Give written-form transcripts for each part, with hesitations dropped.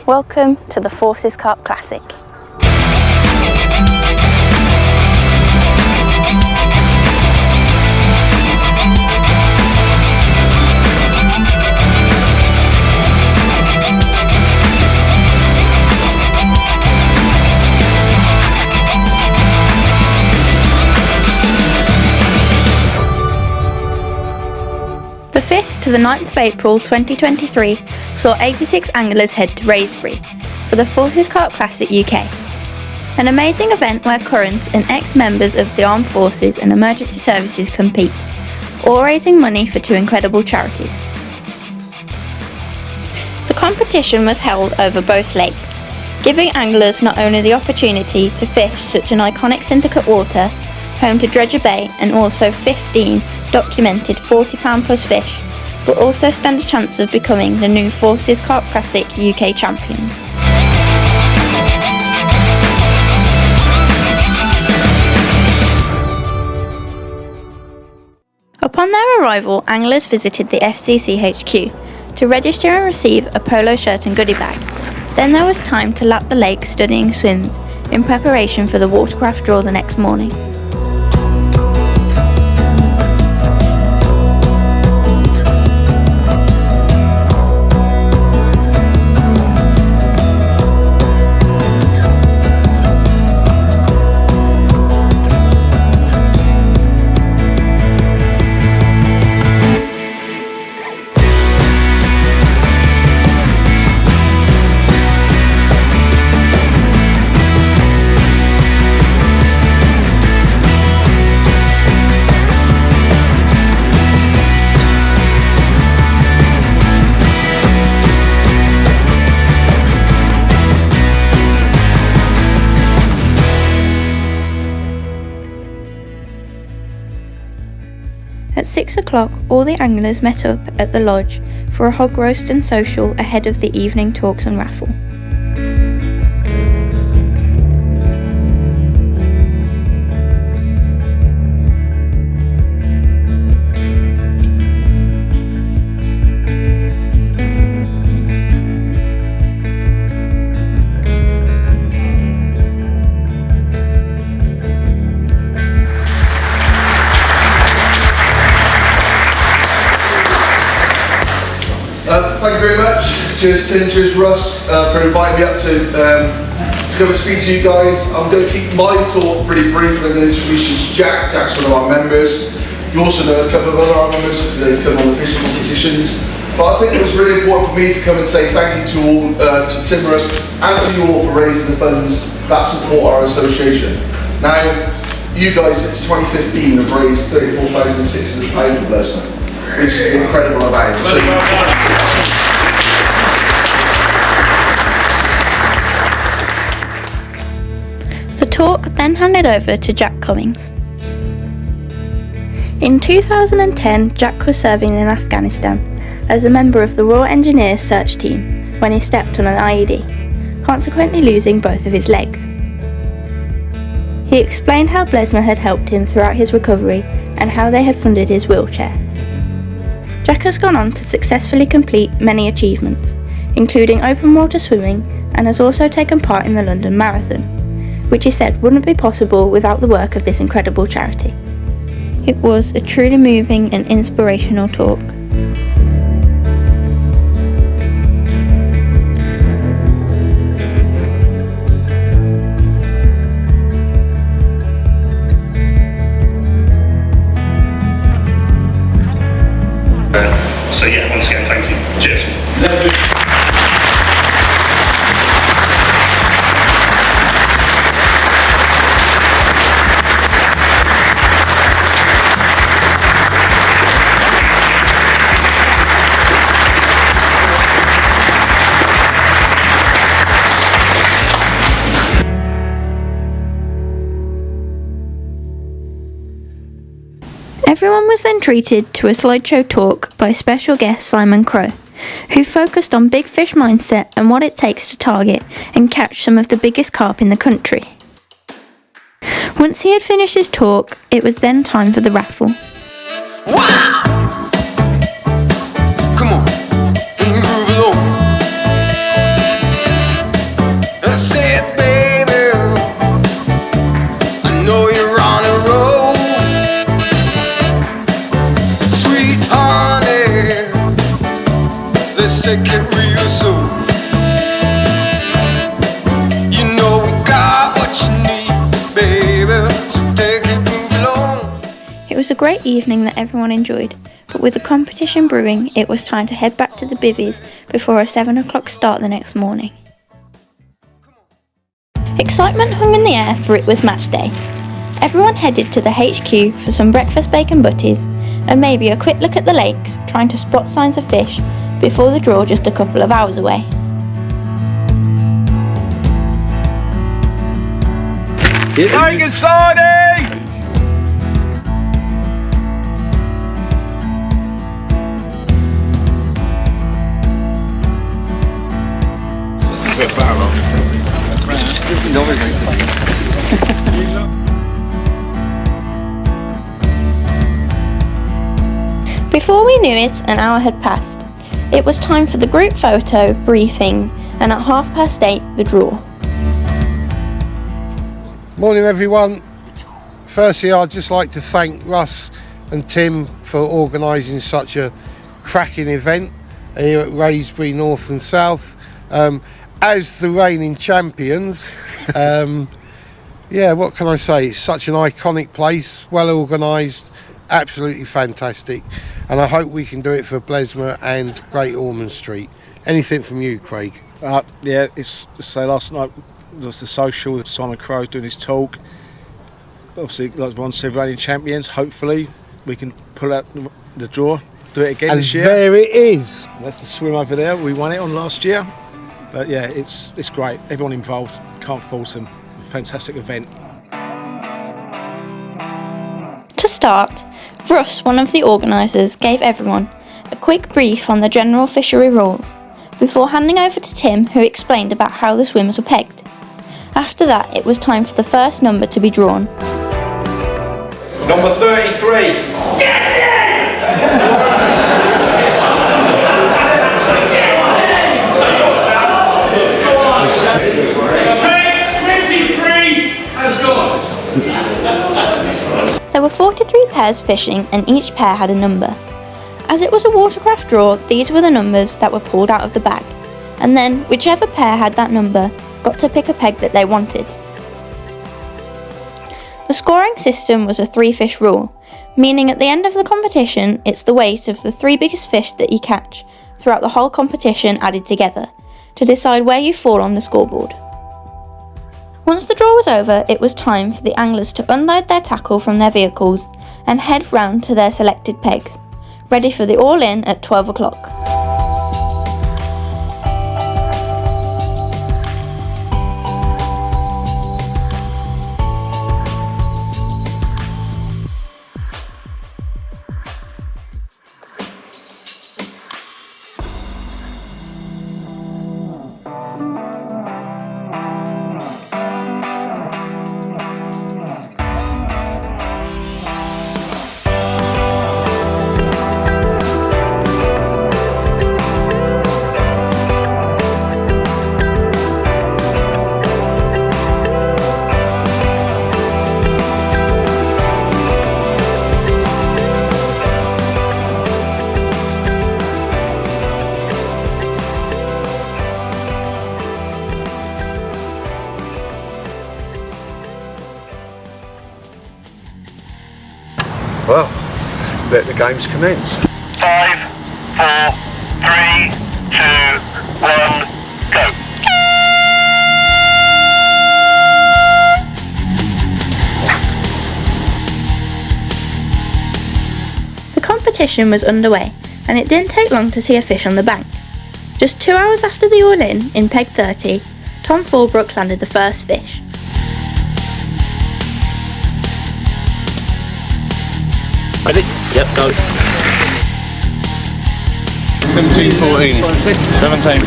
Welcome to the Forces Carp Classic. The 5th to the 9th of April 2023 saw 86 anglers head to Wraysbury for the Forces Carp Classic UK, an amazing event where current and ex-members of the armed forces and emergency services compete, all raising money for 2 incredible charities. The competition was held over both lakes, giving anglers not only the opportunity to fish such an iconic syndicate water, home to Dredger Bay, and also 15 documented £40 plus fish, but also stand a chance of becoming the new Forces Carp Classic UK Champions. Upon their arrival, anglers visited the FCC HQ to register and receive a polo shirt and goodie bag. Then there was time to lap the lake studying swims in preparation for the watercraft draw the next morning. At 6 o'clock, all the anglers met up at the lodge for a hog roast and social ahead of the evening talks and raffle. Thank you very much. Cheers Tim, cheers Russ for inviting me up to come and speak to you guys. I'm going to keep my talk pretty brief. I'm going to introduce Jack. Jack's one of our members. You also know a couple of other members. They come on the fishing competitions. But I think it was really important for me to come and say thank you to all, to Timorous and to you all for raising the funds that support our association. Now, you guys since 2015 have raised £34,600 for Blesman, which is an incredible amount. The talk then handed over to Jack Cummings. In 2010, Jack was serving in Afghanistan as a member of the Royal Engineers search team when he stepped on an IED, consequently losing both of his legs. He explained how Blesma had helped him throughout his recovery and how they had funded his wheelchair. Jack has gone on to successfully complete many achievements, including open water swimming, and has also taken part in the London Marathon, which he said wouldn't be possible without the work of this incredible charity. It was a truly moving and inspirational talk. So yeah, once again, thank you. Cheers. Everyone was then treated to a slideshow talk by special guest Simon Crowe, who focused on big fish mindset and what it takes to target and catch some of the biggest carp in the country. Once he had finished his talk, it was then time for the raffle. Wow! Come on, can you move it on? take it real soon. You know we got what you need, baby, so take it, move along. It was a great evening that everyone enjoyed, but with the competition brewing, it was time to head back to the bivvies before a 7 o'clock start the next morning. Excitement hung in the air, for it was match day. Everyone headed to the HQ for some breakfast bacon butties and maybe a quick look at the lakes, trying to spot signs of fish before the draw just a couple of hours away. Bacon sardine! Before we knew it, an hour had passed. It was time for the group photo, briefing, and at 8:30, the draw. Morning everyone. Firstly, I'd just like to thank Russ and Tim for organising such a cracking event here at Wraysbury North and South. As the reigning champions, yeah, what can I say? It's such an iconic place, well organised, absolutely fantastic. And I hope we can do it for Blesma and Great Ormond Street. Anything from you, Craig? Yeah, it's so last night was the social, Simon Crowe doing his talk. Obviously, like everyone said, reigning champions. Hopefully, we can pull out the draw, do it again this year. And there it is. That's the swim over there. We won it on last year. But yeah, it's great. Everyone involved, can't fault them. Fantastic event. To start, Russ, one of the organisers, gave everyone a quick brief on the general fishery rules before handing over to Tim, who explained about how the swims were pegged. After that, it was time for the first number to be drawn. Number 33. There were 43 pairs fishing and each pair had a number. As it was a watercraft draw, these were the numbers that were pulled out of the bag, and then whichever pair had that number got to pick a peg that they wanted. The scoring system was a 3-fish rule, meaning at the end of the competition it's the weight of the 3 biggest fish that you catch throughout the whole competition added together to decide where you fall on the scoreboard. Once the draw was over, it was time for the anglers to unload their tackle from their vehicles and head round to their selected pegs, ready for the all-in at 12 o'clock. Well, let the games commence. 5, 4, 3, 2, 1, go. The competition was underway, and it didn't take long to see a fish on the bank. Just 2 hours after the all-in, in peg 30, Tom Fallbrook landed the first fish. Ready? Yep, go. 17-14. 17-14.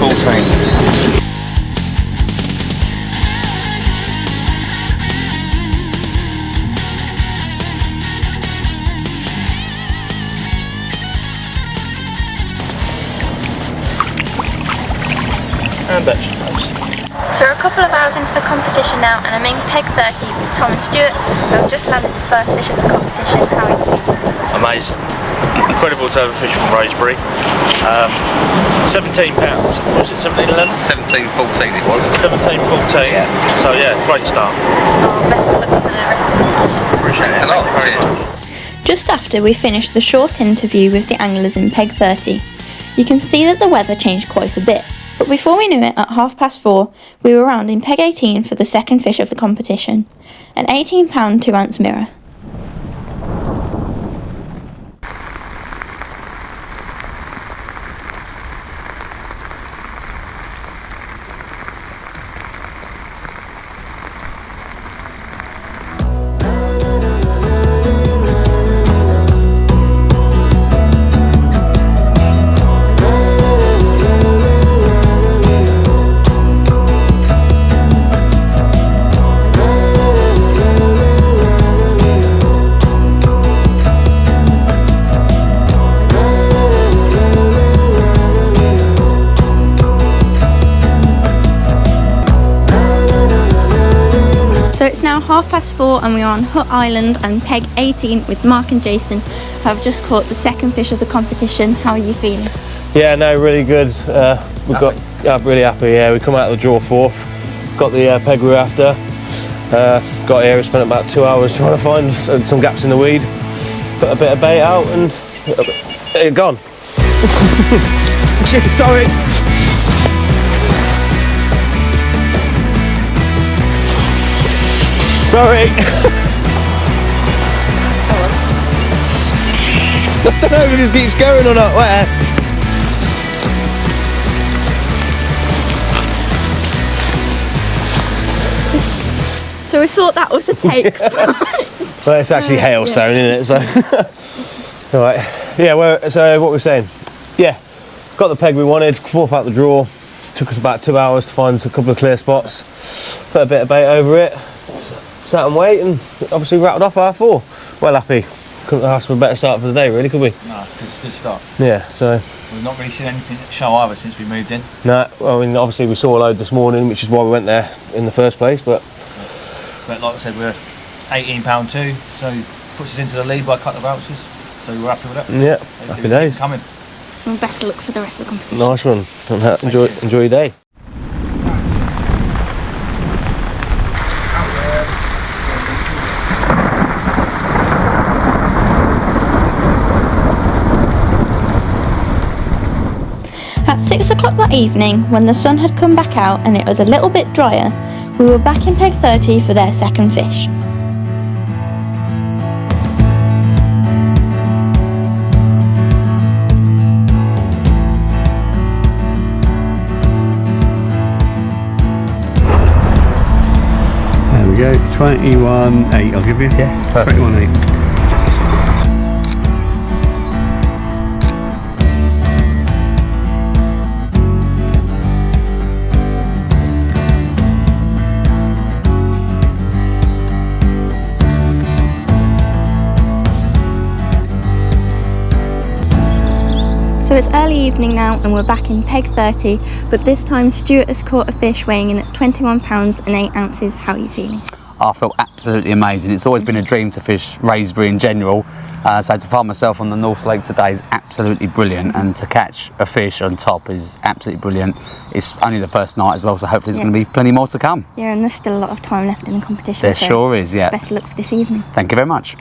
And vegetables. So we're a couple of hours into the competition now, and I'm in peg 30 with Tom and Stuart, who have just landed the first fish of the competition. How are you feeling? Amazing. Incredible to have a fish from Wraysbury. £17. Was it 17.11? 17.14 it was. 17.14. Yeah. So yeah, great start. Best of luck for the rest of the competition. Appreciate it. Thanks a lot. Cheers. Just after we finished the short interview with the anglers in Peg 30, you can see that the weather changed quite a bit. But before we knew it, at 4:30, we were round in Peg 18 for the second fish of the competition, an £18 2-ounce mirror. It's now 4:30 and we are on Hut Island and Peg 18 with Mark and Jason, who have just caught the second fish of the competition. How are you feeling? Yeah, no, really good. I'm really happy. Yeah, we come out of the draw fourth, got the peg we were after. Got here and spent about 2 hours trying to find some gaps in the weed. Put a bit of bait out and it's gone. Sorry. Sorry. I don't know if it just keeps going or not. Where? So we thought that was a take. Well, it's actually hailstone, isn't it? So, all right. Yeah. So what we're saying? Yeah, got the peg we wanted. Fourth out the draw. Took us about 2 hours to find a couple of clear spots. Put a bit of bait over it. Sat and wait, and obviously rattled off R4. Well happy. Couldn't ask for a better start for the day, really, could we? No, it's a good start. Yeah, so... We've not really seen anything show either since we moved in. No, well, I mean, obviously we saw a load this morning, which is why we went there in the first place, but... But like I said, we're £18 too, so puts us into the lead by a couple of ounces, so we're happy with that. Yeah, happy days. Coming. Well, best of luck for the rest of the competition. Nice one. Enjoy your day. At 6 o'clock that evening, when the sun had come back out and it was a little bit drier, we were back in Peg 30 for their second fish. There we go, 21.8 I'll give you. Yeah, perfect. 21.8. So it's early evening now and we're back in Peg 30, but this time Stuart has caught a fish weighing in at £21 and 8 ounces. How are you feeling? I feel absolutely amazing. It's always been a dream to fish Wraysbury in general, so to find myself on the North Lake today is absolutely brilliant, and to catch a fish on top is absolutely brilliant. It's only the first night as well, so hopefully there's going to be plenty more to come. Yeah, and there's still a lot of time left in the competition. There sure is, yeah. Best of luck for this evening. Thank you very much.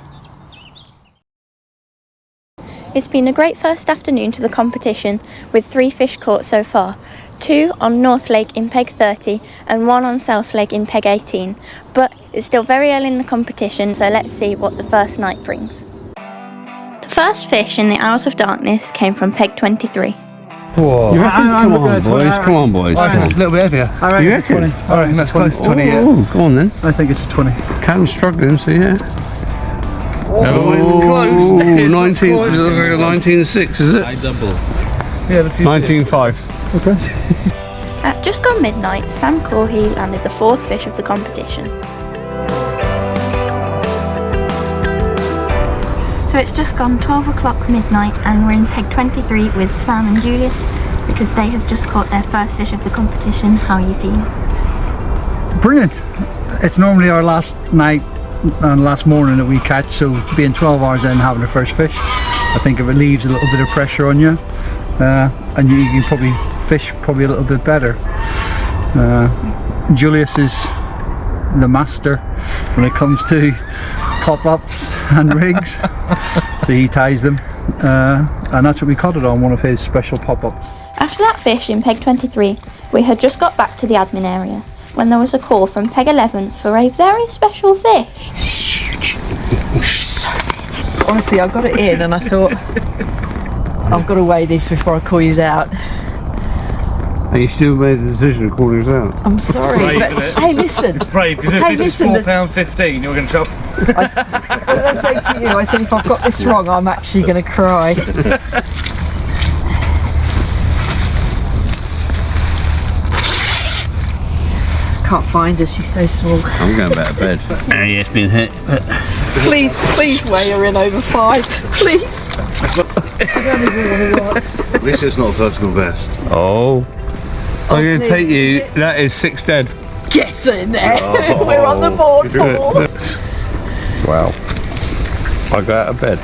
It's been a great first afternoon to the competition with 3 fish caught so far, 2 on North Lake in Peg 30 and 1 on South Lake in Peg 18. But it's still very early in the competition, so let's see what the first night brings. The first fish in the Hours of Darkness came from Peg 23. Whoa. Come on, boys. Come on, boys. I reckon it's a little bit heavier. You reckon? I reckon that's close to 20, yeah. Oh, go on then. I think it's a 20. Cam's struggling, so yeah. Oh, it's close. It's 19.6, is it? I double. Yeah, 19.5. Okay. At just gone midnight, Sam Corhey landed the 4th fish of the competition. So it's just gone 12 o'clock midnight and we're in Peg 23 with Sam and Julius because they have just caught their first fish of the competition. How are you feeling? Brilliant. It's normally our last night and last morning that we catch, so being 12 hours in having the first fish, I think it relieves a little bit of pressure on you, and you can probably fish a little bit better. Julius is the master when it comes to pop-ups and rigs, so he ties them, and that's what we caught it on, one of his special pop-ups. After that fish in peg 23, we had just got back to the admin area when there was a call from peg 11 for a very special fish. Honestly, I got it in and I thought, I've got to weigh this before I call you out. And you still made the decision to call us out. I'm sorry, brave, but isn't it? hey, listen. It's brave, because if Hey, this listen, is £4.15, you're going to trouble. What did I say to you? I said if I've got this wrong, I'm actually going to cry. Can't find her, she's so small. I'm going back to bed. Yeah, it's been hit. Please weigh her in over 5, please. I don't even want to work. At least it's not a personal best. Oh. I'm going to please, take you, is it? that is 6 dead. Get in there. Oh. We're on the board, Paul. Wow. I go out of bed.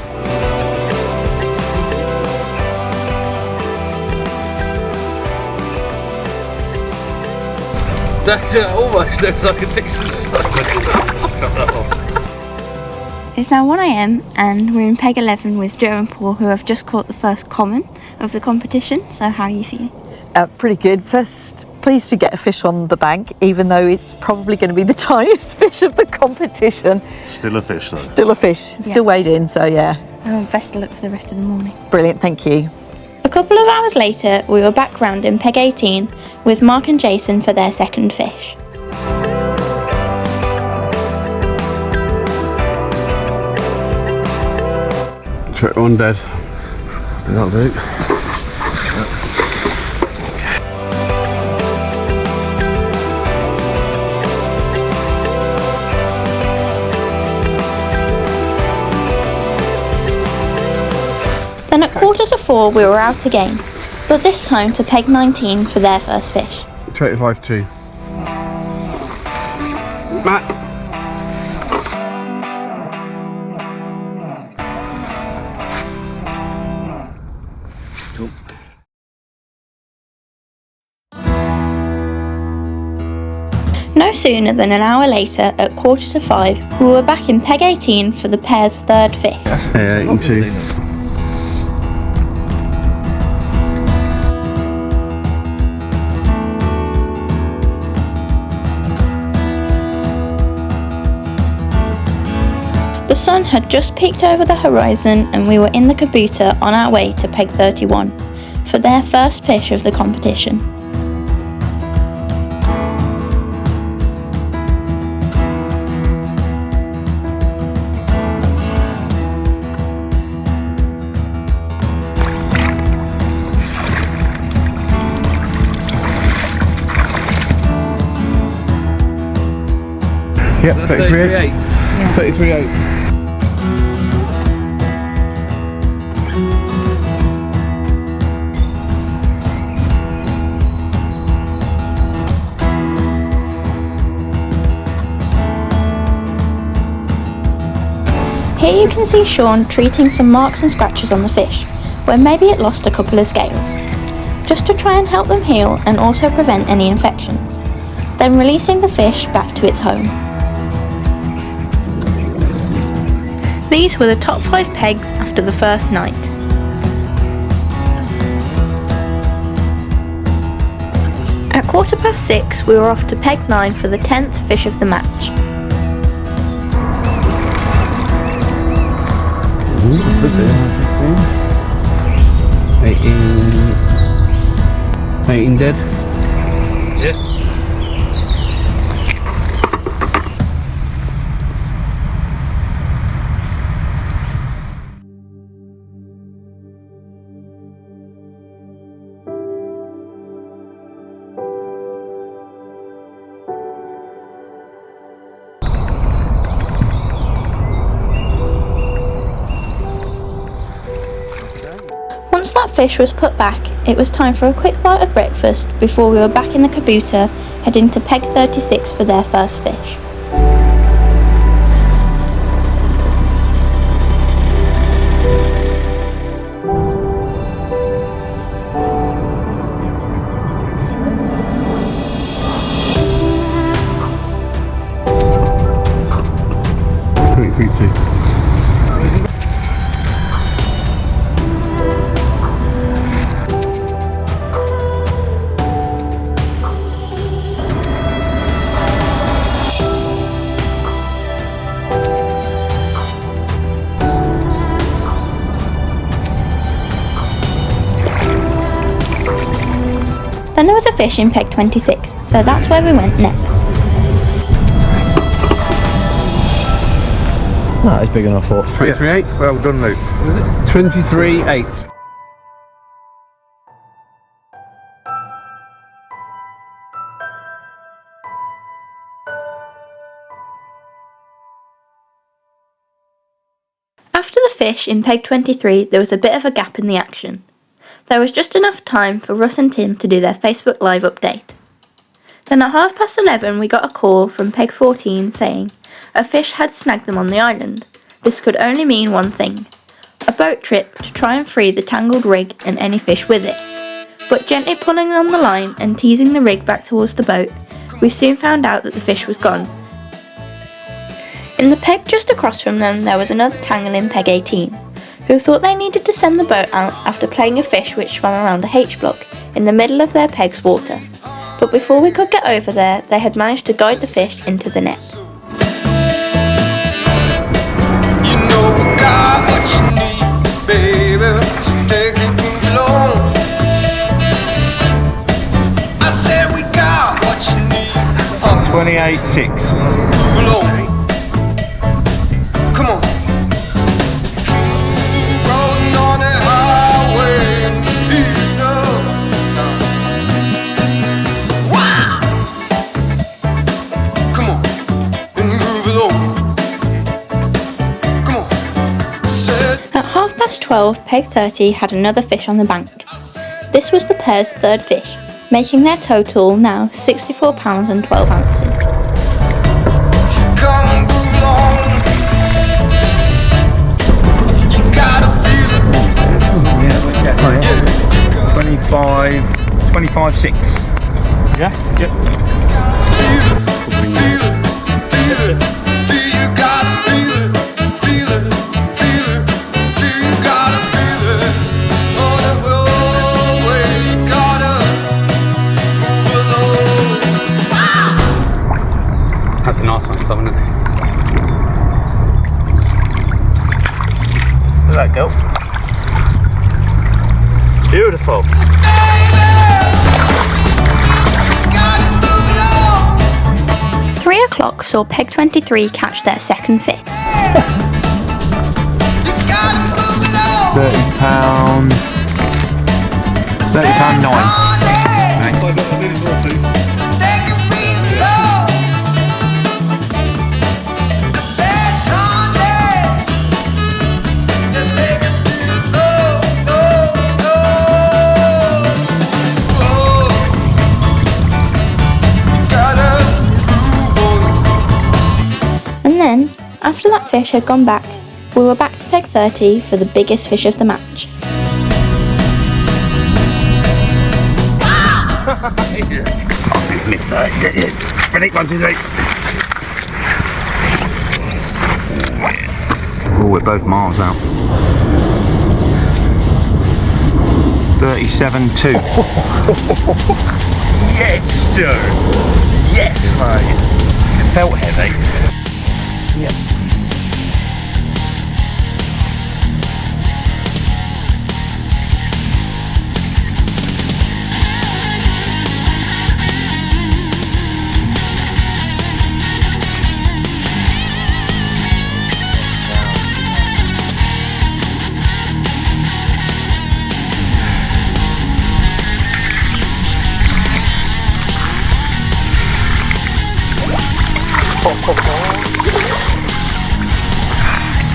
That almost looks like a decent size. It's now 1 AM and we're in peg 11 with Joe and Paul, who have just caught the first common of the competition. So how are you feeling? Pretty good. First, pleased to get a fish on the bank, even though it's probably going to be the tiniest fish of the competition. Still a fish though. Still a fish. Still weighed in, so yeah. Oh, best of luck for the rest of the morning. Brilliant, thank you. A couple of hours later, we were back round in peg 18 with Mark and Jason for their second fish. Trick one dead. That'll do. Then at 3:45 we were out again, but this time to peg 19 for their first fish. 25-2. Matt. No sooner than an hour later, at 4:45, we were back in peg 18 for the pair's third fish. Yeah, you can see. The sun had just peeked over the horizon and we were in the caboota on our way to peg 31 for their first fish of the competition. Yep, 33.8. 33.8. Here you can see Sean treating some marks and scratches on the fish, where maybe it lost a couple of scales, just to try and help them heal and also prevent any infections, then releasing the fish back to its home. These were the top 5 pegs after the first night. At 6:15 we were off to peg 9 for the 10th fish of the match. Ooh, 18 dead. Yeah. Once that fish was put back, it was time for a quick bite of breakfast before we were back in the caboota, heading to peg 36 for their first fish. fish in peg 26, so that's where we went next. No, it's bigger than I thought. 23.8. Well done, Luke. What was it? 23.8. After the fish in peg 23, there was a bit of a gap in the action. There was just enough time for Russ and Tim to do their Facebook Live update. Then at 11:30 we got a call from peg 14 saying a fish had snagged them on the island. This could only mean one thing: a boat trip to try and free the tangled rig and any fish with it. But gently pulling on the line and teasing the rig back towards the boat, we soon found out that the fish was gone. In the peg just across from them there was another tangle in peg 18, who thought they needed to send the boat out after playing a fish which swam around a H-block in the middle of their peg's water. But before we could get over there, they had managed to guide the fish into the net. You know we got what you need, baby, so take it along. I said we got what you need. 28.6. Move along. Come on. Rolling on the highway, you know. Wow. Come on, and move along. Come on. At 12:30, peg 30 had another fish on the bank. This was the pair's third fish, making their total now £64 and 12 ounces. Come and move along. You gotta feel it. 25.6. Yeah? Yep. That's a nice one, isn't it? Look at that go. Beautiful. 3 o'clock saw peg 23 catch their second fish. £30. £30.9. And then, after that fish had gone back, we were back to peg 30 for the biggest fish of the match. Ready? 1, 2, 3. Oh, we're both miles out. 37.2. Yes, Stu. Yes, mate. It felt heavy. Yeah.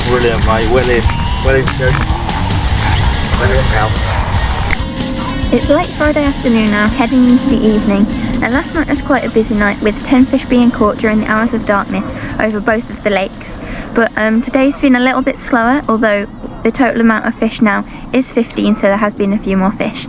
Brilliant, mate. Well in, Stu. Well in, pal. It's late Friday afternoon now, heading into the evening, and last night was quite a busy night with 10 fish being caught during the hours of darkness over both of the lakes. But today's been a little bit slower, although the total amount of fish now is 15, so there has been a few more fish.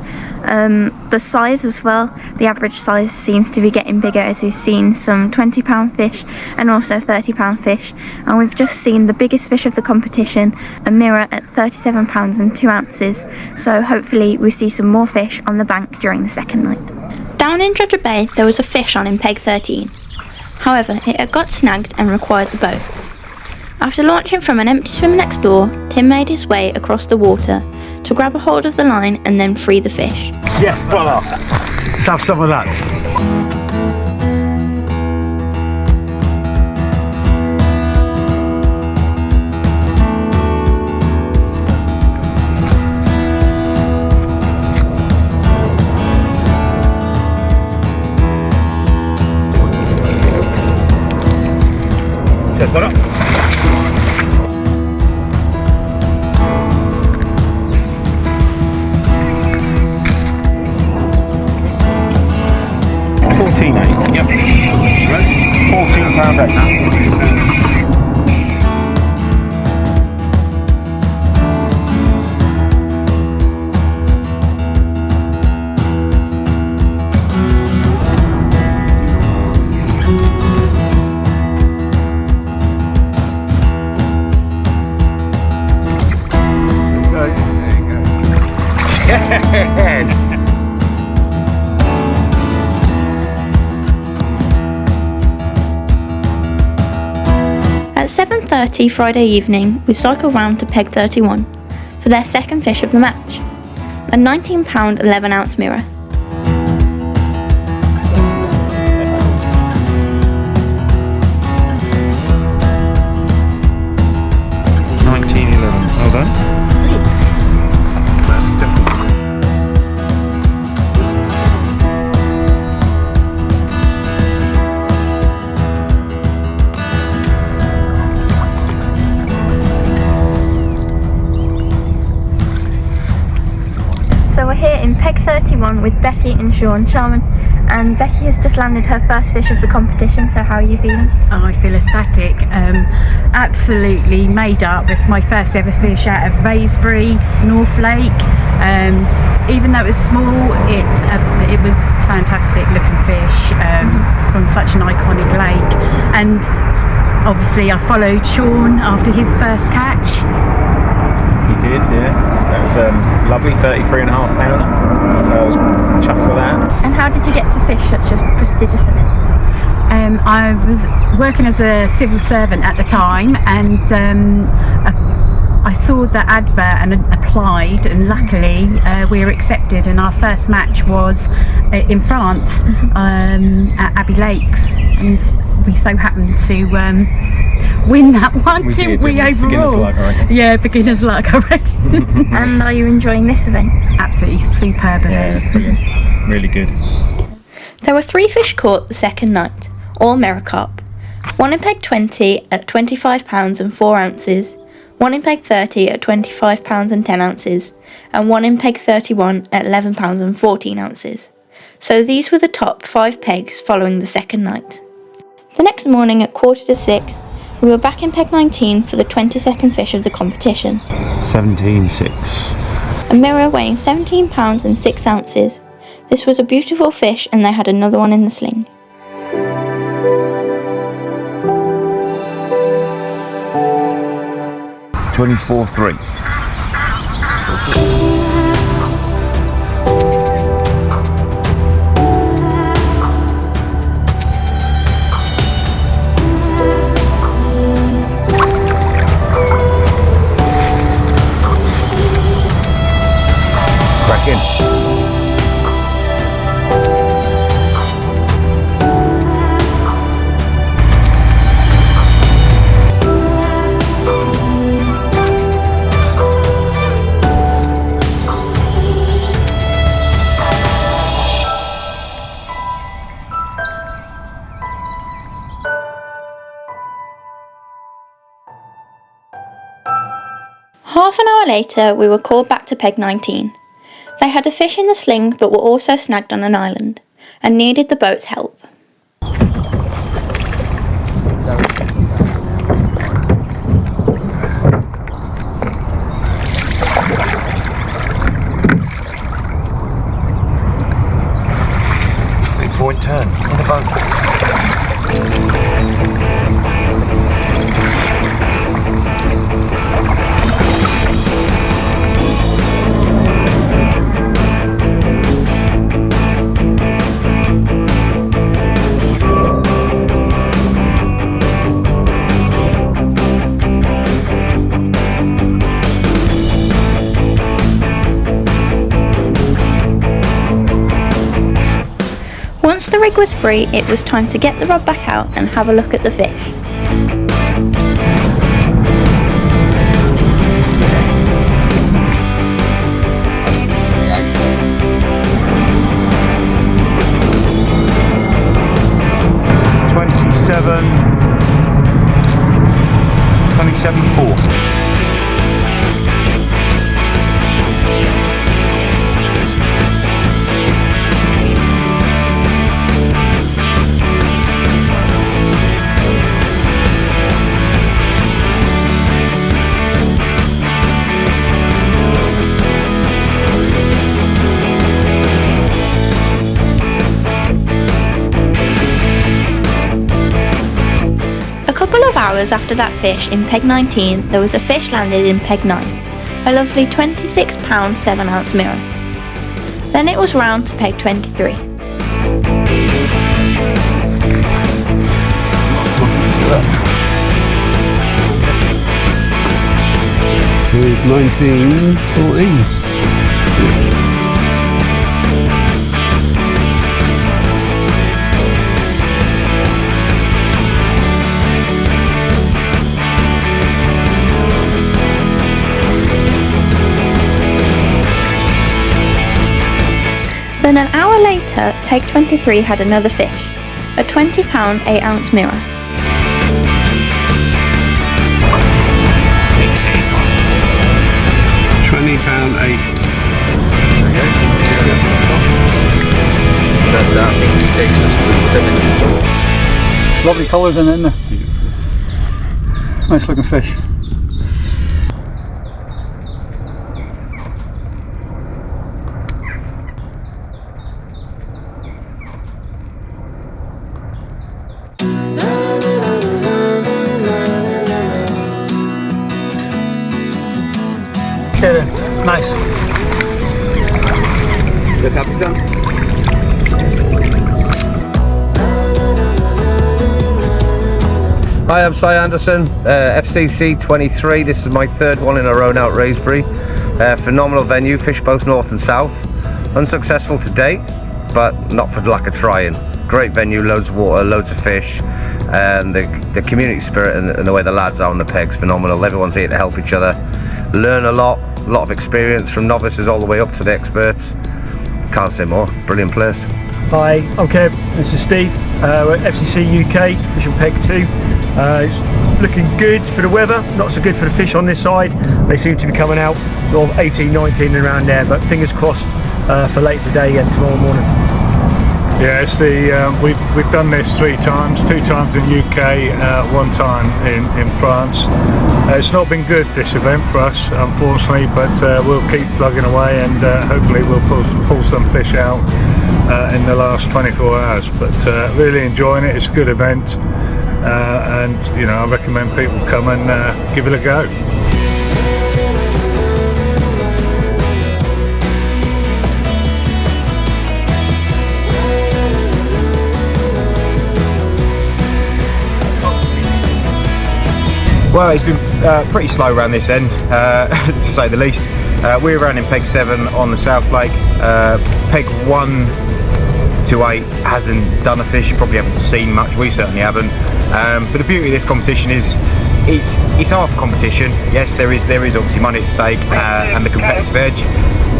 The size as well, the average size seems to be getting bigger, as we've seen some £20 fish and also £30 fish, and we've just seen the biggest fish of the competition, a mirror at £37 and 2 ounces, so hopefully we see some more fish on the bank during the second night. Down in Dredger Bay there was a fish on in peg 13, however it had got snagged and required the boat. After launching from an empty swim next door, Tim made his way across the water to grab a hold of the line and then free the fish. Yes, brother. have some of that. Got up. £14.8. Yep. £14.8 now. At 7:30 Friday evening, we cycled round to Peg 31 for their second fish of the match, a £19 11-ounce mirror. Well done. So we're here in Peg 31 with Becky and Sean Sharman, and Becky has just landed her first fish of the competition, so how are you feeling? Oh, I feel ecstatic, absolutely made up. It's my first ever fish out of Wraysbury, North Lake. Even though it was small, it was fantastic looking fish from such an iconic lake. And obviously I followed Sean after his first catch. He did, yeah. That was lovely, 33.5 pounder. So I was chuffed for that. And how did you get to fish such a prestigious event? I was working as a civil servant at the time, and I saw the advert and applied, and luckily we were accepted, and our first match was in France at Abbey Lakes, and we so happened to win that one, didn't we, overall? Beginner's luck, I reckon. Yeah, beginner's luck, I reckon. And are you enjoying this event? Absolutely superb event. Yeah, brilliant. Really good. There were 3 fish caught the second night, all mirror carp. One in Peg 20 at £25 and 4 ounces, one in Peg 30 at £25 and 10 ounces, and one in Peg 31 at £11 and 14 ounces. So these were the top 5 pegs following the second night. The next morning at 5:45, we were back in Peg 19 for the 22nd fish of the competition. 17.6. A mirror weighing £17 and 6 ounces. This was a beautiful fish, and they had another one in the sling. £24.3. Half an hour later, we were called back to Peg 19. They had a fish in the sling, but were also snagged on an island, and needed the boat's help. Big point turn in the boat. Once the rig was free, it was time to get the rod back out and have a look at the fish. A couple of hours after that fish in peg 19, there was a fish landed in peg 9, a lovely 26 pound 7 ounce mirror. Then it was round to peg 23. With 1914. Then an hour later, peg 23 had another fish, a 20 pound 8 ounce mirror. Lovely colours in there. Nice looking fish. Okay then, nice. Look happy, son? Hi, I'm Si Anderson, FCC 23. This is my third one in a row now at Wraysbury. Phenomenal venue, fish both north and south. Unsuccessful to date, but not for lack of trying. Great venue, loads of water, loads of fish, and the community spirit and the way the lads are on the pegs, phenomenal. Everyone's here to help each other. Learn a lot of experience from novices all the way up to the experts. Can't say more, brilliant place. Hi, I'm Kev, this is Steve. We're at FCC UK, fishing peg 2. It's looking good for the weather, not so good for the fish on this side. They seem to be coming out sort of 18, 19 and around there, but fingers crossed for later today and tomorrow morning. Yeah, it's we've done this 3 times, 2 times in UK, 1 time in France. It's not been good, this event, for us, unfortunately, but we'll keep plugging away and hopefully we'll pull some fish out in the last 24 hours. But really enjoying it. It's a good event, and you know, I recommend people come and give it a go. Well, it's been pretty slow around this end, to say the least. We're around in peg 7 on the South Lake. Peg 1 to 8 hasn't done a fish, you probably haven't seen much, we certainly haven't. But the beauty of this competition is it's half competition. Yes, there is obviously money at stake and the competitive edge,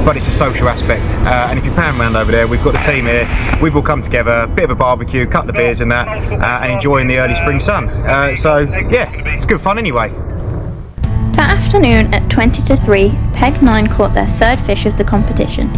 but it's a social aspect. And if you pan around over there, we've got a team here, we've all come together, a bit of a barbecue, couple of beers and that, and enjoying the early spring sun. So yeah, it's good fun anyway. That afternoon at 20 to 3, peg 9 caught their third fish of the competition.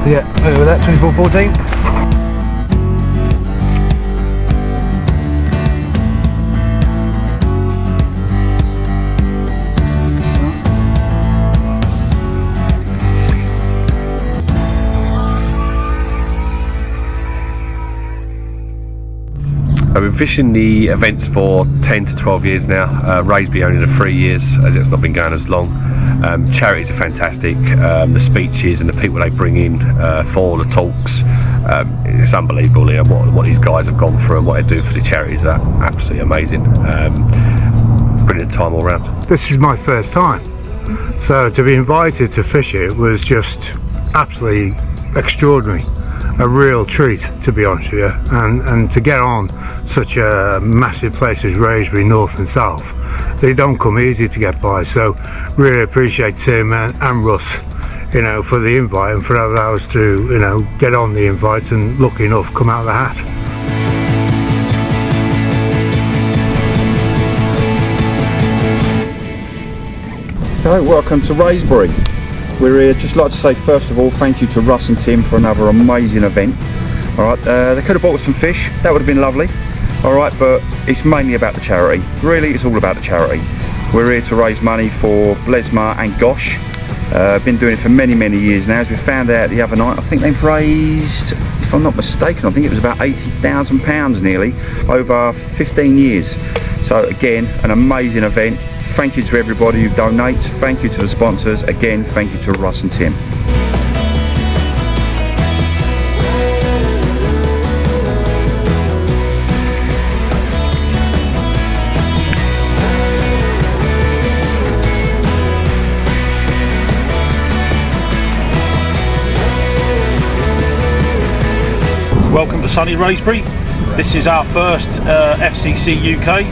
Yeah, over that, 24-14. I've been fishing the events for 10 to 12 years now. Wraysbury only the 3 years, as it's not been going as long. Charities are fantastic. The speeches and the people they bring in for the talks, it's unbelievable what these guys have gone through and what they do for the charities. Are absolutely amazing. Brilliant time all round. This is my first time, so to be invited to fish it was just absolutely extraordinary. A real treat, to be honest with you, and to get on such a massive place as Wraysbury, north and south, they don't come easy to get by. So really appreciate Tim and Russ, you know, for the invite and for allowing us to, you know, get on the invite and lucky enough come out of the hat. Hello, welcome to Wraysbury. We're here, just like to say first of all thank you to Russ and Tim for another amazing event. Alright, they could have bought us some fish, that would have been lovely. Alright, but it's mainly about the charity. Really, it's all about the charity. We're here to raise money for Blesma and Gosh. Been doing it for many years now. As we found out the other night, I think they've raised, if I'm not mistaken, I think it was about £80,000 nearly, over 15 years. So again, an amazing event. Thank you to everybody who donates, thank you to the sponsors, again thank you to Russ and Tim. Welcome to sunny Wraysbury. This is our first FCC UK.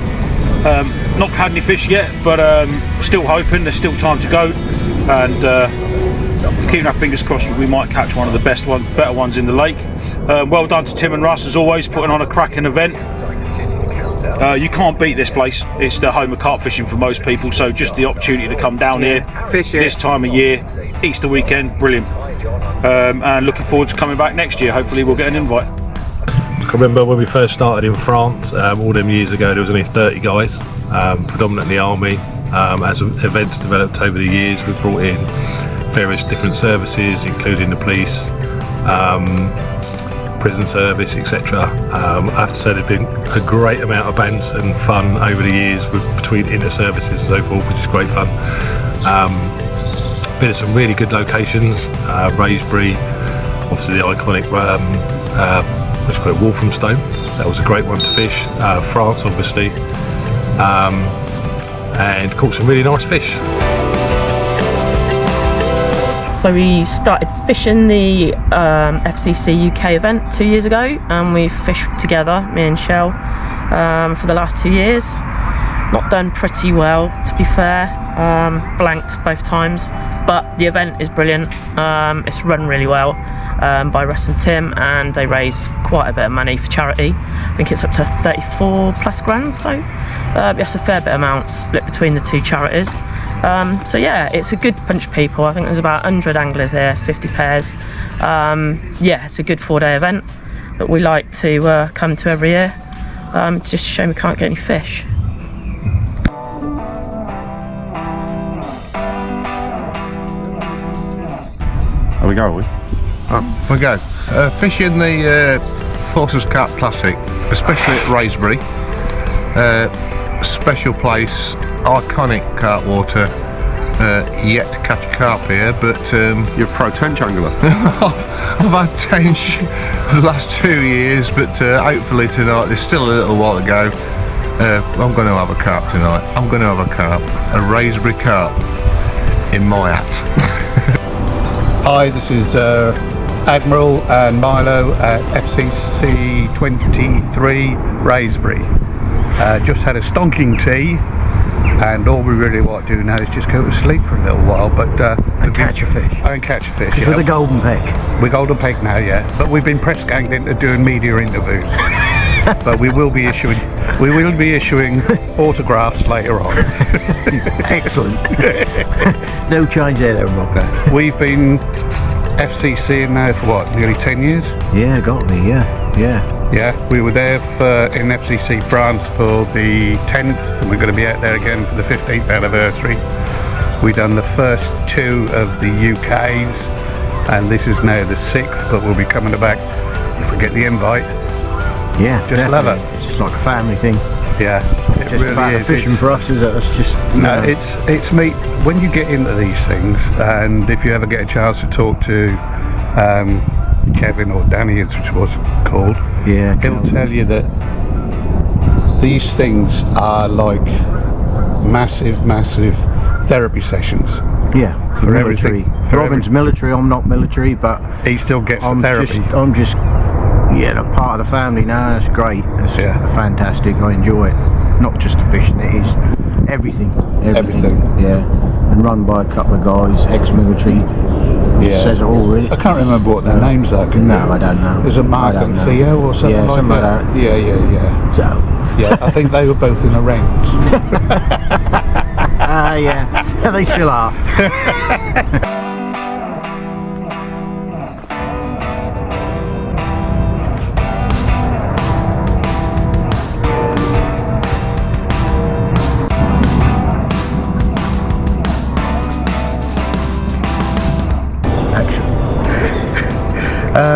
Not had any fish yet, but still hoping. There's still time to go, and keeping our fingers crossed we might catch one of the better ones in the lake. Well done to Tim and Russ as always, putting on a cracking event. You can't beat this place. It's the home of carp fishing for most people, so just the opportunity to come down here this time of year, Easter weekend, brilliant. And looking forward to coming back next year. Hopefully we'll get an invite. I remember when we first started in France, all them years ago, there was only 30 guys, predominantly army. As events developed over the years, we've brought in various different services, including the police, prison service, etc. I have to say there's been a great amount of banter and fun over the years between inter-services and so forth, which is great fun. Been at some really good locations, Wraysbury, obviously the iconic what's it called, Walthamstow. That was a great one to fish. France, obviously, and caught some really nice fish. So we started fishing the FCC UK event 2 years ago, and we fished together, me and Shell, for the last 2 years. Not done pretty well, to be fair. Blanked both times, but the event is brilliant. It's run really well by Russ and Tim, and they raised quite a bit of money for charity. I think it's up to 34 plus grand, so yes, a fair bit amount split between the two charities. So yeah, it's a good bunch of people. I think there's about 100 anglers here, 50 pairs. Yeah, it's a good 4-day event that we like to come to every year. Just a shame we can't get any fish. Are we go, are we? We go. Fishing the Forces Carp Classic, especially at Wraysbury. Special place, iconic carp water. Yet to catch a carp here, but you're a pro tench angler. I've had tench for the last 2 years, but hopefully tonight, there's still a little while to go. I'm going to have a carp tonight. I'm going to have a carp, a Wraysbury carp in my hat. Hi, this is Admiral and Milo at FCC 23 Wraysbury. Just had a stonking tea, and all we really want to do now is just go to sleep for a little while, but and catch a fish. And catch a fish. Yeah. With a golden peg. We're golden peg now, yeah. But we've been press ganged into doing media interviews. But we will be issuing autographs later on. Excellent. No change there, Rocker. We've been FCC in now for what, nearly 10 years? Yeah, got me, yeah. Yeah, we were there in FCC France for the 10th, and we're going to be out there again for the 15th anniversary. We've done the first 2 of the UKs, and this is now the 6th, but we'll be coming back if we get the invite. Yeah, just definitely. love it. just like a family thing. Yeah, it just really about the is. fishing It's- for us, is it? It's just No, it's me. When you get into these things, and if you ever get a chance to talk to Kevin or Danny, as it was called, yeah, he'll tell you that these things are like massive therapy sessions. Yeah, for military. everything. For Robin's military. I'm not military, but he still gets I'm the therapy. I'm just a part of the family now. That's great. That's fantastic. I enjoy it. Not just the fishing. It is everything. Yeah, and run by a couple of guys, ex-military. Yeah. Says it all really. I can't remember what their names are. No, I don't know. Is it Mark I don't and know. Theo or something Yeah, like something that? like that. Yeah. So. Yeah, I think they were both in the ranks. Yeah, they still are.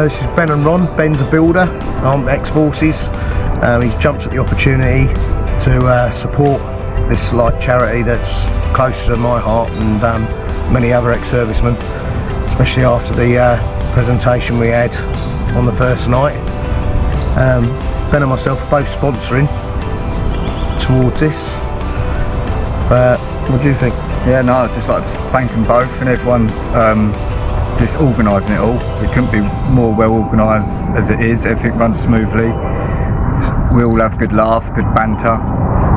This is Ben and Ron. Ben's a builder. I'm ex-Forces. He's jumped at the opportunity to support this charity that's close to my heart and many other ex-servicemen, especially after the presentation we had on the first night. Ben and myself are both sponsoring towards this. What do you think? Yeah, no, I'd just like to thank them both and everyone just organising it all. It couldn't be more well organised as it is. Everything runs smoothly. We all have good laugh, good banter.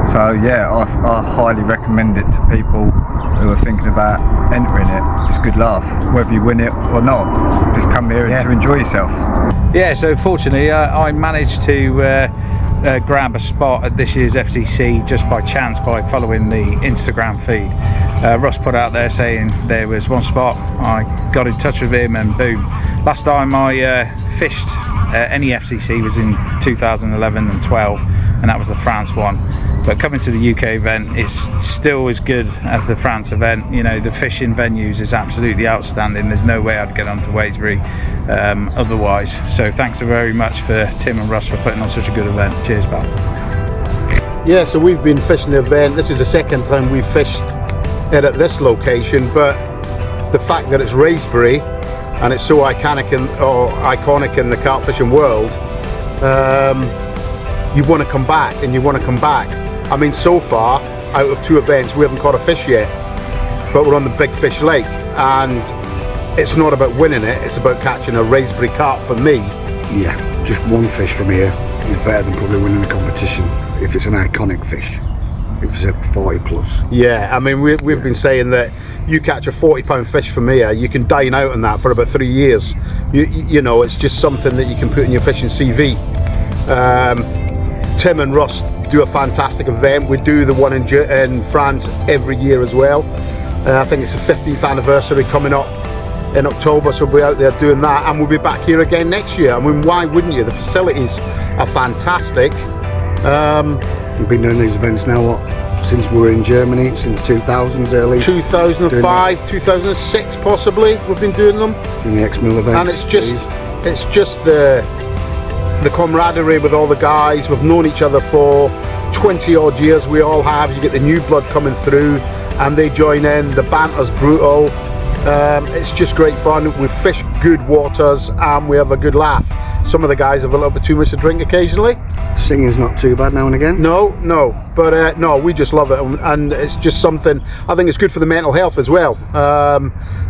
So yeah, I highly recommend it to people who are thinking about entering it. It's a good laugh, whether you win it or not. Just come here to enjoy yourself. Yeah, so fortunately I managed to grab a spot at this year's FCC just by chance by following the Instagram feed. Ross put out there saying there was one spot. I got in touch with him and boom. Last time I fished any FCC was in 2011 and 12, and that was the France one. But coming to the UK event, it's still as good as the France event. You know, the fishing venues is absolutely outstanding. There's no way I'd get onto Wraysbury otherwise. So thanks very much for Tim and Russ for putting on such a good event. Cheers, pal. Yeah, so we've been fishing the event. This is the second time we've fished it at this location, but the fact that it's Wraysbury and it's so iconic in the carp fishing world, you want to come back and you want to come back. I mean, so far out of 2 events we haven't caught a fish yet, but we're on the Big Fish Lake, and it's not about winning it, it's about catching a Wraysbury carp for me. Yeah, just one fish from here is better than probably winning the competition if it's an iconic fish, if it's a 40 plus. Yeah, I mean we've been saying that you catch a 40-pound fish from here, you can dine out on that for about 3 years. You know, it's just something that you can put in your fishing CV. Tim and Ross do a fantastic event. We do the one in France every year as well. I think it's the 15th anniversary coming up in October, so we'll be out there doing that, and we'll be back here again next year. I mean, why wouldn't you? The facilities are fantastic. We've been doing these events now, what, since we were in Germany, since 2000s, early 2005, 2006 possibly, we've been doing them. Doing the ex-mil events. And it's just the camaraderie with all the guys. We've known each other for 20 odd years, we all have. You get the new blood coming through and they join in, the banter's brutal. It's just great fun. We fish good waters and we have a good laugh. Some of the guys have a little bit too much to drink occasionally. Singing's not too bad now and again. No, but no, we just love it, and it's just something. I think it's good for the mental health as well.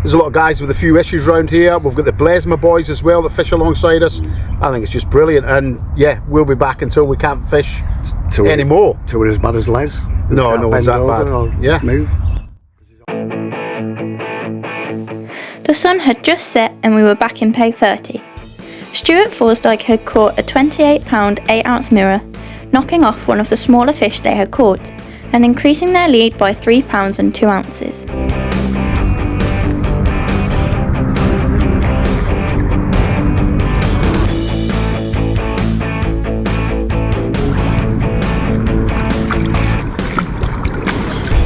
There's a lot of guys with a few issues around here. We've got the Blesma boys as well that fish alongside us. I think it's just brilliant, and yeah, we'll be back until we can't fish anymore. Till we're as bad as Les. No, it's that bad. Yeah. Move. The sun had just set and we were back in peg 30. Stuart Forsdyke had caught a 28-pound 8-ounce mirror, knocking off one of the smaller fish they had caught, and increasing their lead by 3 pounds and 2 ounces.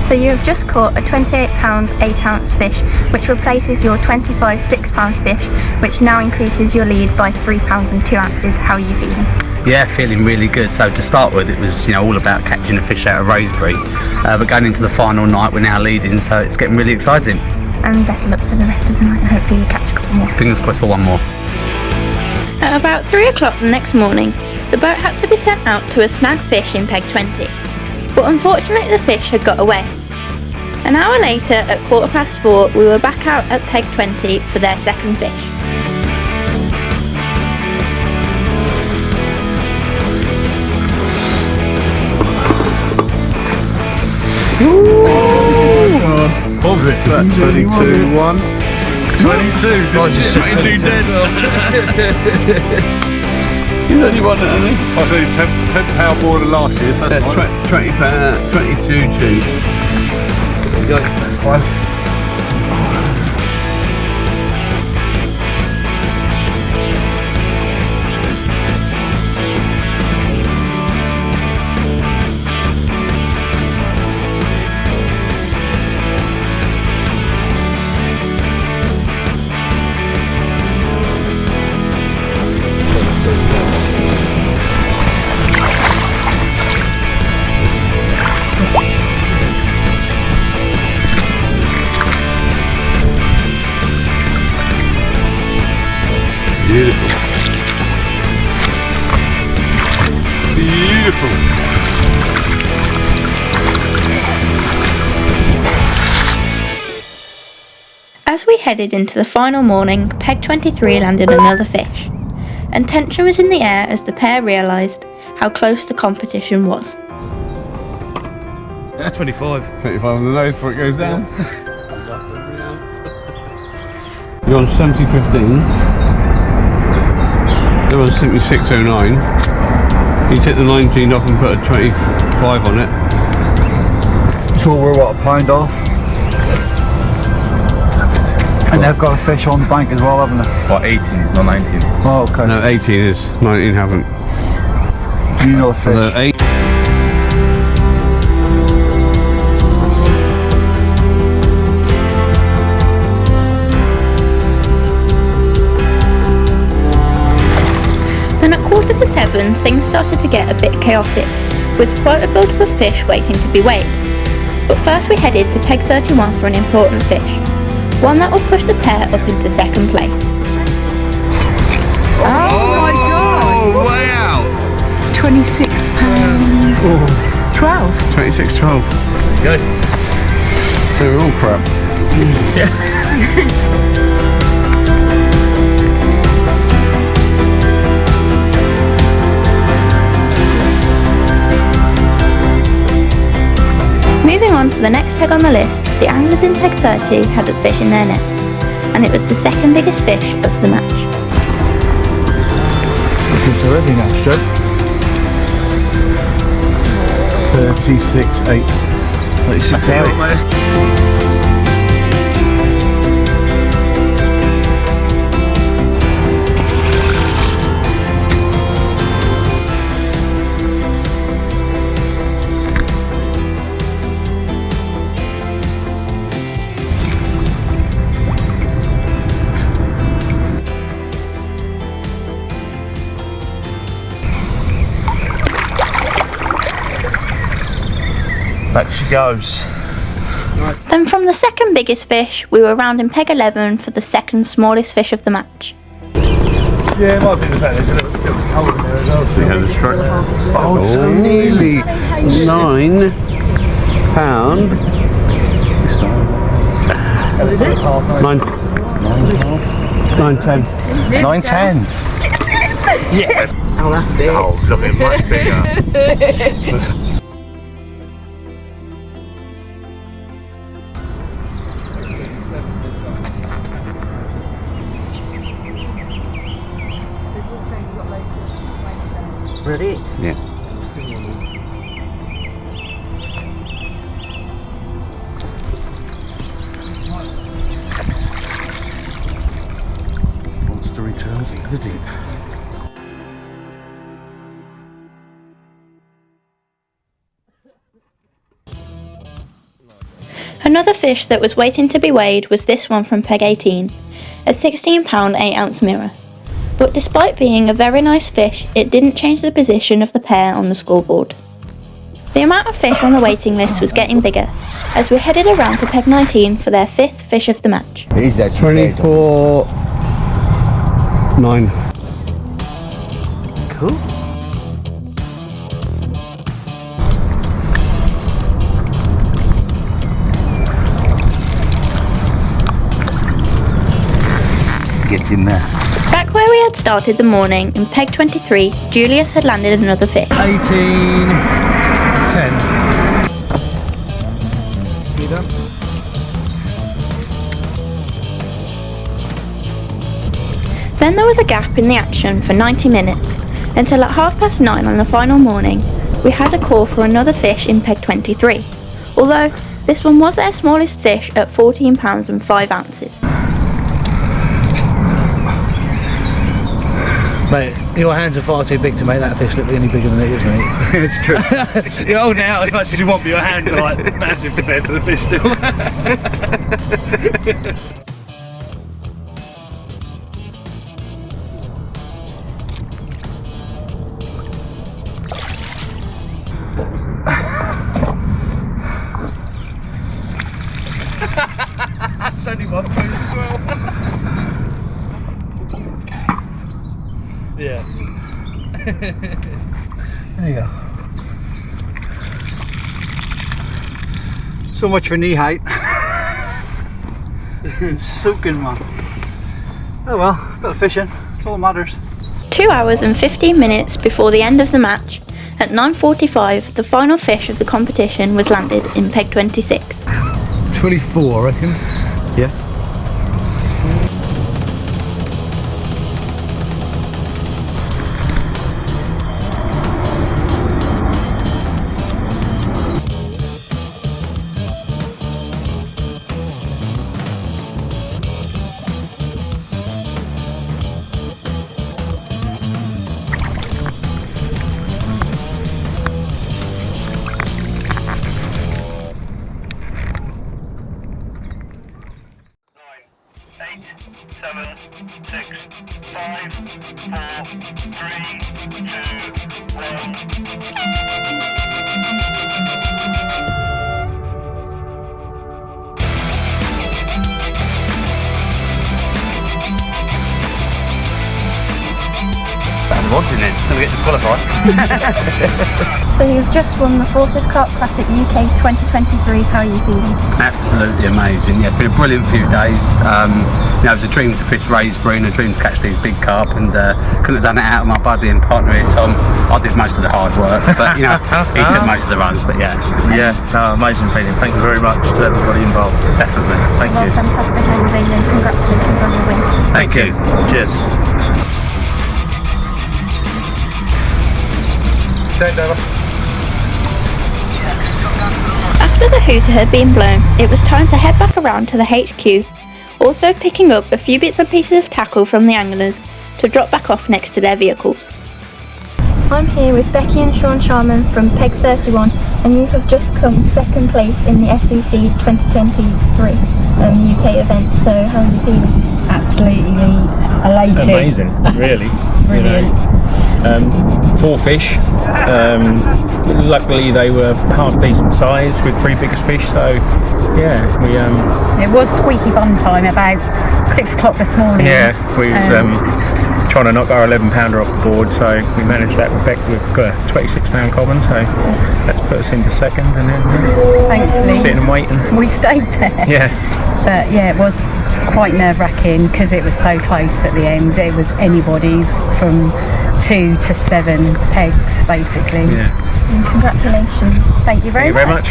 So you have just caught a 28-pound 8-ounce fish, which replaces your 25 6-pound fish, which now increases your lead by 3 pounds and 2 ounces. How are you feeling? Yeah, feeling really good. So to start with, it was all about catching a fish out of Wraysbury, but going into the final night, we're now leading, so it's getting really exciting. And best of luck for the rest of the night, and hopefully you catch a couple more. Fingers crossed for one more. At about 3 o'clock the next morning, the boat had to be sent out to a snag fish in Peg 20, but unfortunately the fish had got away. An hour later, at 4:15, we were back out at Peg 20 for their second fish. What was it? 22-1. 22. 22 dead. You only won it, hasn't he? I was only 10 more than last year, so that's fine. 20 pound, 22-2. That's fine. Beautiful. Beautiful. As we headed into the final morning, Peg 23 landed another fish, and tension was in the air as the pair realised how close the competition was. 25. 25 on the nose before it goes down. You're on 70.15. They're on 76.09. You take the 19 off and put a 25 on it. So we're what, a pound off? And they've got a fish on the bank as well, haven't they? What, 18, not 19? Oh, okay. No, 18 is. 19 haven't. You know a fish. Then at 6:45, things started to get a bit chaotic, with quite a build-up of fish waiting to be weighed. But first we headed to Peg 31 for an important fish, one that will push the pair up into second place. Oh my god! Wow! £26. 12. 26.12. Good. So we're all crap. Yeah. Moving on to the next peg on the list, the anglers in Peg 30 had a fish in their net, and it was the second biggest fish of the match. It's already now, Joe. 36.8. 36.8. Back she goes. Then from the second biggest fish, we were rounding Peg 11 for the second smallest fish of the match. Yeah, it might be the fact there's a little cold in there as well. So yeah, that's right. Oh, so nearly. £9. What is it? 9.10. 9.10. Yes! Oh, that's it. Oh, looking much bigger. Ready? Yeah. Monster returns to the deep. Another fish that was waiting to be weighed was this one from Peg 18, a £16 8-ounce mirror. But despite being a very nice fish, it didn't change the position of the pair on the scoreboard. The amount of fish on the waiting list was getting bigger, as we headed around to peg 19 for their 5th fish of the match. 24.9. Cool. Gets in there. Back where we had started the morning in peg 23, Julius had landed another fish. 18.10. You done? Then there was a gap in the action for 90 minutes, until at 9:30 on the final morning, we had a call for another fish in peg 23, although this one was their smallest fish at 14 pounds and 5 ounces. Mate, your hands are far too big to make that fish look any bigger than it is, mate. It's true. You're holding it out as much as you want, but your hands are like massive compared to the fish still. That's only one foot as well. Yeah. There you go. So much for knee height. It's soaking, man. Oh well, got a fish in. That's all that matters. 2 hours and 15 minutes before the end of the match, at 9:45, the final fish of the competition was landed in peg 26. 24, I reckon. Yeah. Rods in it, don't get disqualified. So you've just won the Forces Carp Classic UK 2023, how are you feeling? Absolutely amazing. Yeah, it's been a brilliant few days. You know, it was a dream to fish Wraysbury and a dream to catch these big carp, and couldn't have done it out of my buddy and partner here, Tom. I did most of the hard work, but you know, he took most of the runs. But yeah, no, amazing feeling. Thank you very much to everybody involved. Definitely. Thank you. Fantastic, how you feeling? Congratulations on your win. Thank you. Cheers. After the hooter had been blown, it was time to head back around to the HQ, also picking up a few bits and pieces of tackle from the anglers to drop back off next to their vehicles. I'm here with Becky and Sean Sharman from Peg 31, and you have just come second place in the FCC 2023 UK event, so how are you feeling? Absolutely elated. Amazing, really. Brilliant. 4 fish. Luckily they were half decent size with 3 biggest fish, so yeah, we It was squeaky bum time about 6 o'clock this morning. yeah, we was trying to knock our 11-pounder off the board, so we managed that with Beck. We've got a 26-pound common, so that's put us into second, and then Thankfully sitting and waiting. we stayed there. Yeah. But yeah, it was quite nerve-wracking because it was so close at the end. It was anybody's from 2 to 7 pegs basically. Yeah. And congratulations. Thank you very much.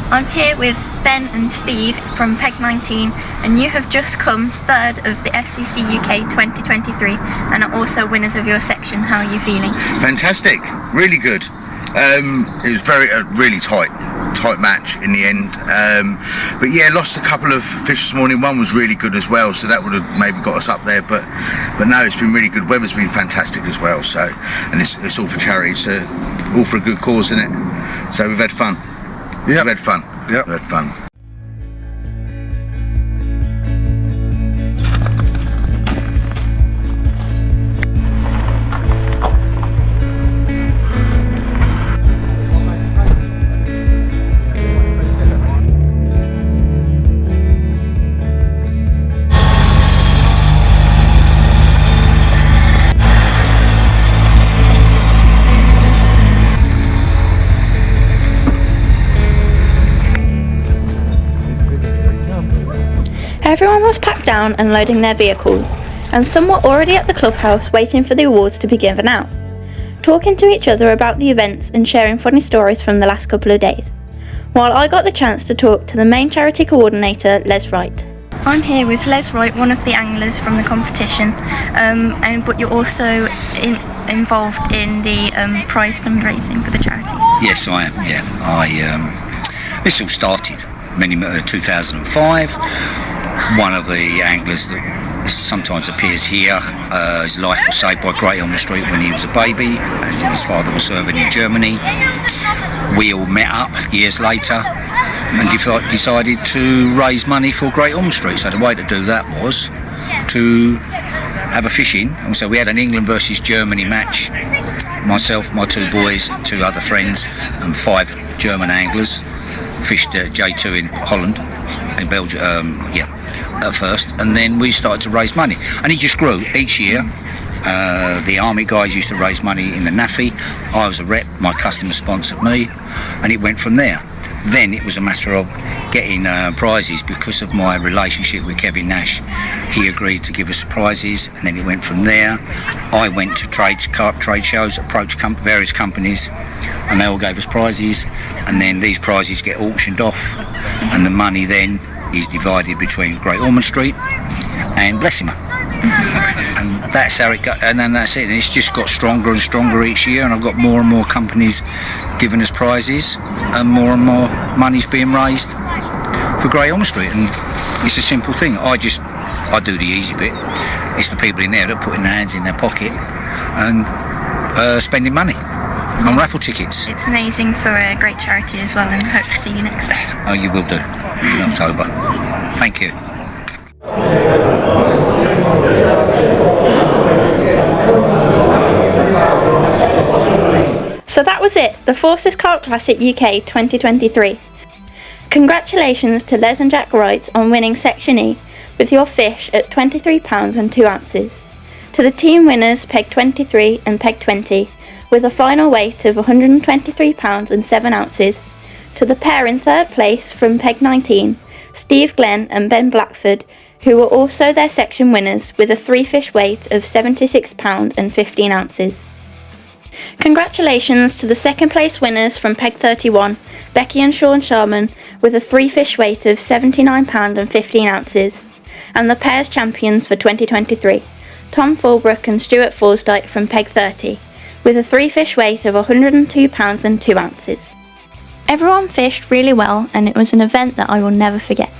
I'm here with Ben and Steve from Peg 19, and you have just come 3rd of the FCC UK 2023 and are also winners of your section. How are you feeling? Fantastic, really good. It was really tight match in the end, but yeah, lost a couple of fish this morning. One was really good as well, so that would have maybe got us up there, but no, it's been really good. Weather's been fantastic as well, so, and it's all for charities, all for a good cause, isn't it? So we've had fun. Yeah, we've had fun. Yeah, we've had fun. Everyone was packed down and loading their vehicles, and some were already at the clubhouse waiting for the awards to be given out, talking to each other about the events and sharing funny stories from the last couple of days, while I got the chance to talk to the main charity coordinator, Les Wright. I'm here with Les Wright, one of the anglers from the competition, but you're also involved in the prize fundraising for the charity. Yes, I am. Yeah, this all started 2005. One of the anglers that sometimes appears here, his life was saved by Great Ormond Street when he was a baby, and his father was serving in Germany. We all met up years later and decided to raise money for Great Ormond Street. So the way to do that was to have a fish-in, and so we had an England versus Germany match. Myself, my two boys, two other friends, and 5 German anglers fished at J2 in Holland, in Belgium, at first, and then we started to raise money, and it just grew each year. The army guys used to raise money in the NAFI. I was a rep, my customer sponsored me, and it went from there. Then it was a matter of getting prizes. Because of my relationship with Kevin Nash, he agreed to give us prizes, and then it went from there. I went to carp trade shows, approached various companies, and they all gave us prizes, and then these prizes get auctioned off, and the money then is divided between Great Ormond Street and Blessimer. And that's how it got, and then that's it, and it's just got stronger and stronger each year, and I've got more and more companies giving us prizes, and more money's being raised for Great Ormond Street. And it's a simple thing. I do the easy bit. It's the people in there that are putting their hands in their pocket and spending money on raffle tickets. It's amazing for a great charity as well, and I hope to see you next time. Oh, you will do in October. Thank you. So that was it, the Forces Carp Classic UK 2023. Congratulations to Les and Jack Wright on winning Section E with your fish at £23 and 2 ounces. To the team winners Peg 23 and Peg 20 with a final weight of £123 and 7 ounces. To the pair in third place from Peg 19, Steve Glenn and Ben Blackford, who were also their section winners with a 3-fish weight of £76 and 15 ounces. Congratulations to the second place winners from Peg 31, Becky and Sean Sharman, with a 3-fish weight of £79 and 15 ounces, and the pairs champions for 2023, Tom Fulbrook and Stuart Forsdyke from Peg 30, with a 3-fish weight of £102 and 2 ounces. Everyone fished really well, and it was an event that I will never forget.